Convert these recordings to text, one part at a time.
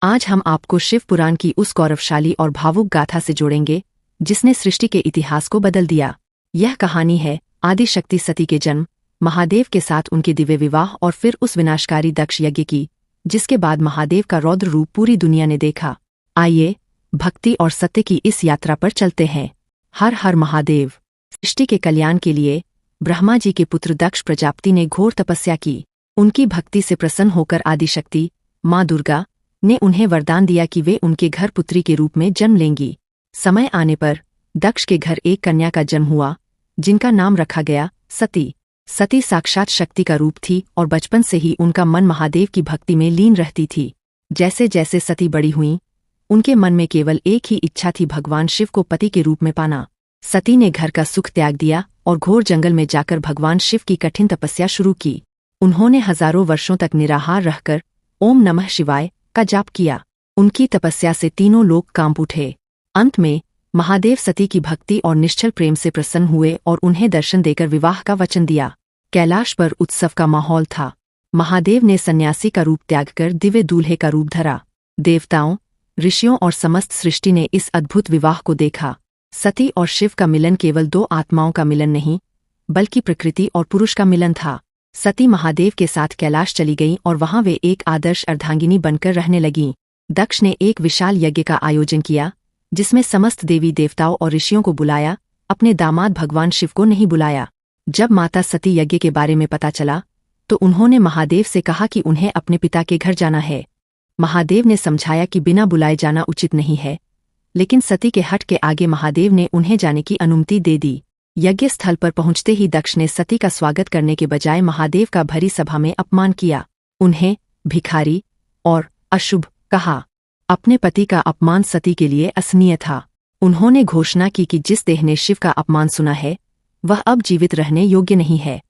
आज हम आपको शिव पुराण की उस गौरवशाली और भावुक गाथा से जोड़ेंगे जिसने सृष्टि के इतिहास को बदल दिया। यह कहानी है आदि शक्ति सती के जन्म, महादेव के साथ उनके दिव्य विवाह और फिर उस विनाशकारी दक्ष यज्ञ की, जिसके बाद महादेव का रौद्र रूप पूरी दुनिया ने देखा। आइए भक्ति और सत्य की इस यात्रा पर चलते हैं। हर हर महादेव। सृष्टि के कल्याण के लिए ब्रह्मा जी के पुत्र दक्ष प्रजापति ने घोर तपस्या की। उनकी भक्ति से प्रसन्न होकर आदिशक्ति माँ दुर्गा ने उन्हें वरदान दिया कि वे उनके घर पुत्री के रूप में जन्म लेंगी। समय आने पर दक्ष के घर एक कन्या का जन्म हुआ, जिनका नाम रखा गया सती। सती साक्षात शक्ति का रूप थी और बचपन से ही उनका मन महादेव की भक्ति में लीन रहती थी। जैसे जैसे सती बड़ी हुईं, उनके मन में केवल एक ही इच्छा थी, भगवान शिव को पति के रूप में पाना। सती ने घर का सुख त्याग दिया और घोर जंगल में जाकर भगवान शिव की कठिन तपस्या शुरू की। उन्होंने हजारों वर्षों तक निराहार रहकर ओम नमः शिवाय का जाप किया। उनकी तपस्या से तीनों लोग कांप उठे। अंत में महादेव सती की भक्ति और निश्चल प्रेम से प्रसन्न हुए और उन्हें दर्शन देकर विवाह का वचन दिया। कैलाश पर उत्सव का माहौल था। महादेव ने सन्यासी का रूप त्याग कर दिव्य दूल्हे का रूप धरा। देवताओं, ऋषियों और समस्त सृष्टि ने इस अद्भुत विवाह को देखा। सती और शिव का मिलन केवल दो आत्माओं का मिलन नहीं, बल्कि प्रकृति और पुरुष का मिलन था। सती महादेव के साथ कैलाश चली गईं और वहां वे एक आदर्श अर्धांगिनी बनकर रहने लगीं। दक्ष ने एक विशाल यज्ञ का आयोजन किया, जिसमें समस्त देवी देवताओं और ऋषियों को बुलाया, अपने दामाद भगवान शिव को नहीं बुलाया। जब माता सती यज्ञ के बारे में पता चला तो उन्होंने महादेव से कहा कि उन्हें अपने पिता के घर जाना है। महादेव ने समझाया कि बिना बुलाए जाना उचित नहीं है, लेकिन सती के हट के आगे महादेव ने उन्हें जाने की अनुमति दे दी। यज्ञ स्थल पर पहुंचते ही दक्ष ने सती का स्वागत करने के बजाय महादेव का भरी सभा में अपमान किया। उन्हें भिखारी और अशुभ कहा। अपने पति का अपमान सती के लिए असहनीय था। उन्होंने घोषणा की कि जिस देह ने शिव का अपमान सुना है, वह अब जीवित रहने योग्य नहीं है।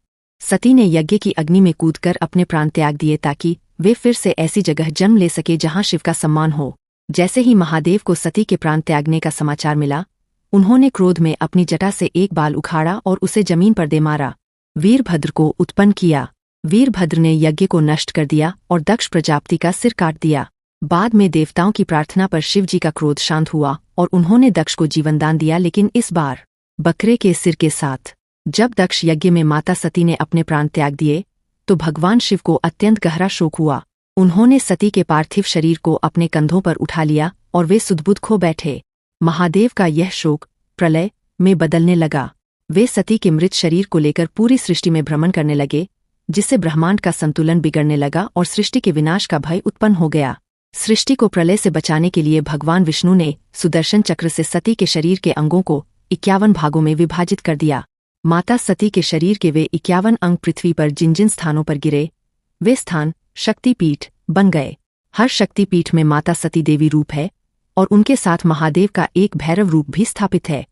सती ने यज्ञ की अग्नि में कूदकर अपने प्राण त्याग दिए ताकि वे फिर से ऐसी जगह जन्म ले सके जहां शिव का सम्मान हो। जैसे ही महादेव को सती के प्राण त्यागने का समाचार मिला, उन्होंने क्रोध में अपनी जटा से एक बाल उखाड़ा और उसे जमीन पर दे मारा। वीरभद्र को उत्पन्न किया। वीरभद्र ने यज्ञ को नष्ट कर दिया और दक्ष प्रजापति का सिर काट दिया। बाद में देवताओं की प्रार्थना पर शिव जी का क्रोध शांत हुआ और उन्होंने दक्ष को जीवनदान दिया, लेकिन इस बार बकरे के सिर के साथ। जब दक्ष यज्ञ में माता सती ने अपने प्राण त्याग दिए तो भगवान शिव को अत्यंत गहरा शोक हुआ। उन्होंने सती के पार्थिव शरीर को अपने कंधों पर उठा लिया और वे सुधबुध खो बैठे। महादेव का यह शोक प्रलय में बदलने लगा। वे सती के मृत शरीर को लेकर पूरी सृष्टि में भ्रमण करने लगे, जिससे ब्रह्मांड का संतुलन बिगड़ने लगा और सृष्टि के विनाश का भय उत्पन्न हो गया। सृष्टि को प्रलय से बचाने के लिए भगवान विष्णु ने सुदर्शन चक्र से सती के शरीर के अंगों को 51 भागों में विभाजित कर दिया। माता सती के शरीर के वे 51 अंग पृथ्वी पर जिन जिन स्थानों पर गिरे, वे स्थान शक्तिपीठ बन गए। हर शक्तिपीठ में माता सती देवी रूप है और उनके साथ महादेव का एक भैरव रूप भी स्थापित है।